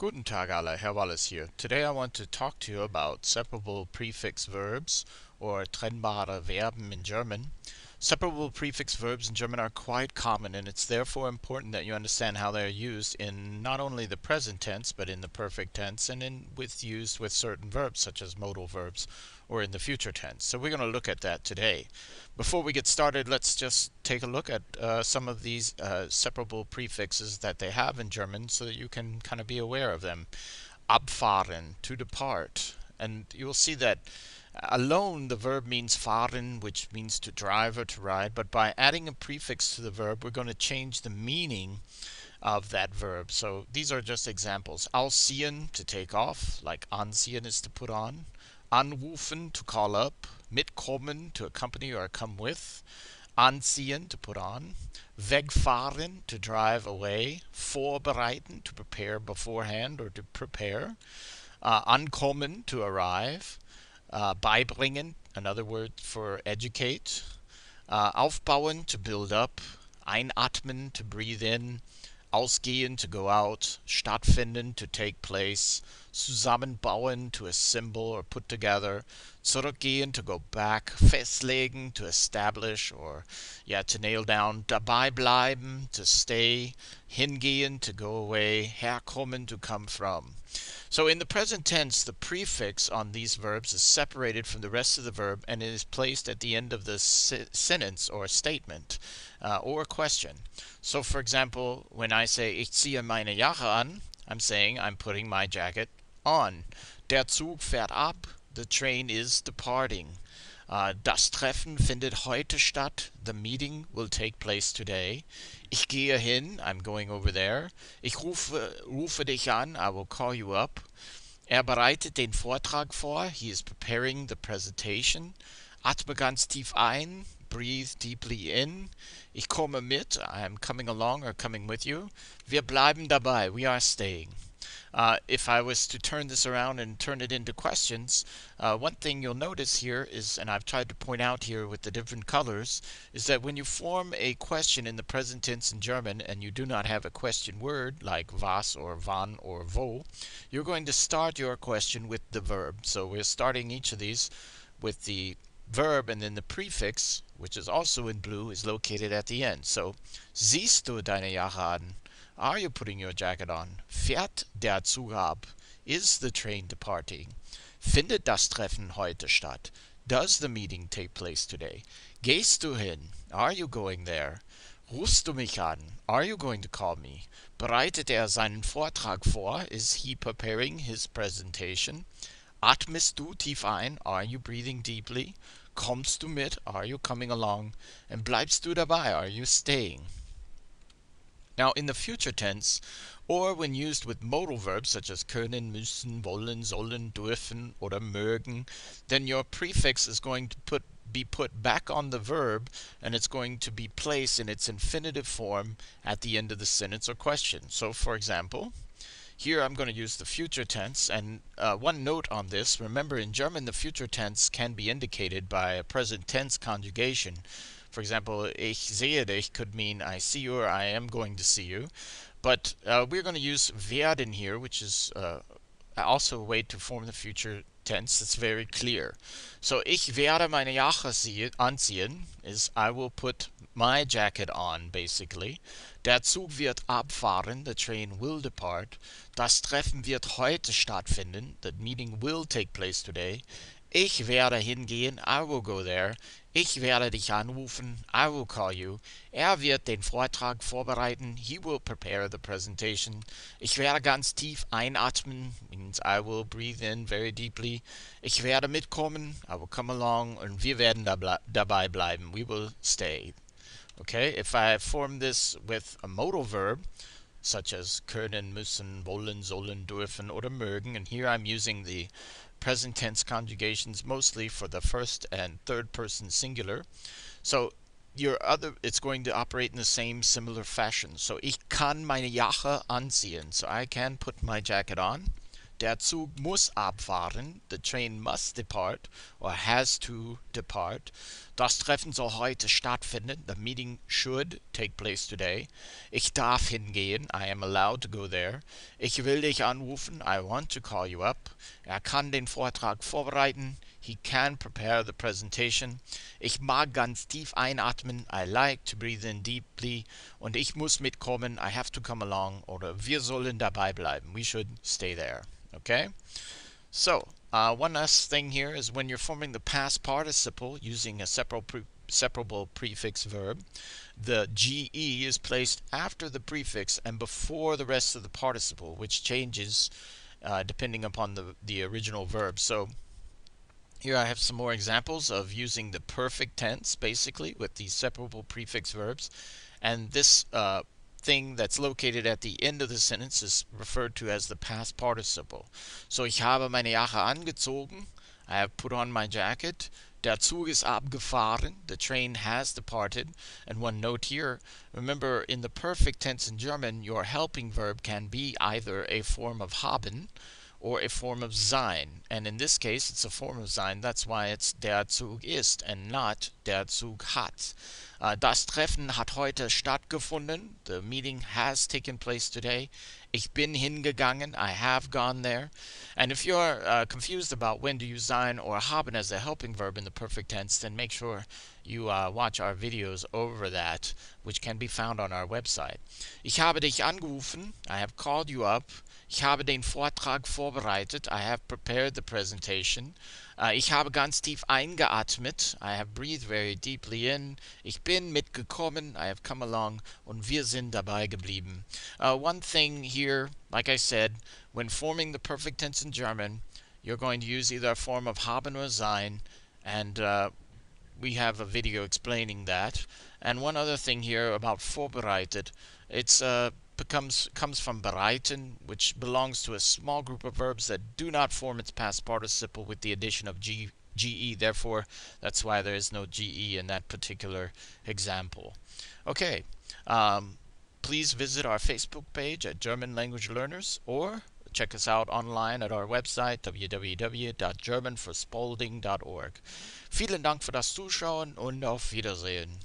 Guten Tag alle, Herr Wallace here. Today I want to talk to you about separable prefix verbs, or trennbare Verben in German. Separable prefix verbs in German are quite common, and it's therefore important that you understand how they are used in not only the present tense, but in the perfect tense, and used with certain verbs, such as modal verbs, or in the future tense. So we're going to look at that today. Before we get started, let's just take a look at some of these separable prefixes that they have in German so that you can kind of be aware of them. Abfahren, to depart. And you'll see that alone the verb means fahren, which means to drive or to ride, but by adding a prefix to the verb, we're going to change the meaning of that verb. So these are just examples. Ausziehen, to take off, like anziehen is to put on. Anrufen, to call up. Mitkommen, to accompany or come with. Anziehen, to put on. Wegfahren, to drive away. Vorbereiten, to prepare beforehand or to prepare. Ankommen, to arrive. Beibringen, another word for educate. Aufbauen, to build up. Einatmen, to breathe in. Ausgehen, to go out. Stattfinden, to take place. Zusammenbauen, to assemble or put together. Zurückgehen, to go back. Festlegen, to establish or to nail down. Dabei bleiben, to stay. Hingehen, to go away. Herkommen, to come from. So in the present tense, the prefix on these verbs is separated from the rest of the verb and it is placed at the end of the sentence or statement or question. So for example, when I say Ich ziehe meine Jacke an, I'm saying I'm putting my jacket on. Der Zug fährt ab. The train is departing. Das Treffen findet heute statt. The meeting will take place today. Ich gehe hin. I'm going over there. Ich rufe dich an. I will call you up. Bereitet den Vortrag vor. He is preparing the presentation. Atme ganz tief ein. Breathe deeply in. Ich komme mit. I am coming along or coming with you. Wir bleiben dabei. We are staying. If I was to turn this around and turn it into questions, one thing you'll notice here is, and I've tried to point out here with the different colors, is that when you form a question in the present tense in German and you do not have a question word like was or wann or wo, you're going to start your question with the verb. So we're starting each of these with the verb, and then the prefix, which is also in blue, is located at the end. So, siehst du deine Jacke an? Are you putting your jacket on? Fährt der Zug ab? Is the train departing? Findet das Treffen heute statt? Does the meeting take place today? Gehst du hin? Are you going there? Rufst du mich an? Are you going to call me? Bereitet seinen Vortrag vor? Is he preparing his presentation? Atmest du tief ein? Are you breathing deeply? Kommst du mit? Are you coming along? And bleibst du dabei? Are you staying? Now, in the future tense, or when used with modal verbs such as können, müssen, wollen, sollen, dürfen, oder mögen, then your prefix is going to be put back on the verb and it's going to be placed in its infinitive form at the end of the sentence or question. So, for example, here I'm going to use the future tense, and one note on this, remember in German the future tense can be indicated by a present tense conjugation. For example, ich sehe dich could mean I see you or I am going to see you. But we're going to use werden here, which is also a way to form the future tense. It's very clear. So, ich werde meine Jacke anziehen is I will put my jacket on, basically. Der Zug wird abfahren, the train will depart. Das Treffen wird heute stattfinden, the meeting will take place today. Ich werde hingehen, I will go there. Ich werde dich anrufen, I will call you. Wird den Vortrag vorbereiten, he will prepare the presentation. Ich werde ganz tief einatmen, means I will breathe in very deeply. Ich werde mitkommen, I will come along. Und wir werden dabei bleiben, we will stay. Okay, if I form this with a modal verb, such as können, müssen, wollen, sollen, dürfen, oder mögen, and here I'm using the present tense conjugations mostly for the first and third person singular. So it's going to operate in the same similar fashion. So ich kann meine Jacke anziehen. So I can put my jacket on. Der Zug muss abfahren. The train must depart or has to depart. Das Treffen soll heute stattfinden. The meeting should take place today. Ich darf hingehen. I am allowed to go there. Ich will dich anrufen. I want to call you up. Kann den Vortrag vorbereiten. He can prepare the presentation. Ich mag ganz tief einatmen. I like to breathe in deeply. Und ich muss mitkommen. I have to come along. Oder wir sollen dabei bleiben. We should stay there. Okay? So, one last thing here is when you're forming the past participle using a separable prefix verb, the GE is placed after the prefix and before the rest of the participle, which changes depending upon the original verb. So, here I have some more examples of using the perfect tense, basically, with these separable prefix verbs. And this thing that's located at the end of the sentence is referred to as the past participle. So, ich habe meine Jacke angezogen. I have put on my jacket. Der Zug ist abgefahren. The train has departed. And one note here, remember in the perfect tense in German, your helping verb can be either a form of haben or a form of sein. And in this case, it's a form of sein. That's why it's der Zug ist and not der Zug hat. Das Treffen hat heute stattgefunden. The meeting has taken place today. Ich bin hingegangen. I have gone there. And if you're confused about when to use sein or haben as a helping verb in the perfect tense, then make sure you watch our videos over that, which can be found on our website. Ich habe dich angerufen. I have called you up. Ich habe den Vortrag vorbereitet. I have prepared the presentation. Ich habe ganz tief eingeatmet. I have breathed very deeply in. Ich bin mitgekommen. I have come along. Und wir sind dabei geblieben. One thing here, like I said, when forming the perfect tense in German, you're going to use either a form of haben or sein, and we have a video explaining that. And one other thing here about vorbereitet, it's comes from bereiten, which belongs to a small group of verbs that do not form its past participle with the addition of GE. Therefore, that's why there is no GE in that particular example. Okay, please visit our Facebook page at German Language Learners, or check us out online at our website www.germanforspalding.org. Vielen Dank für das Zuschauen und auf Wiedersehen.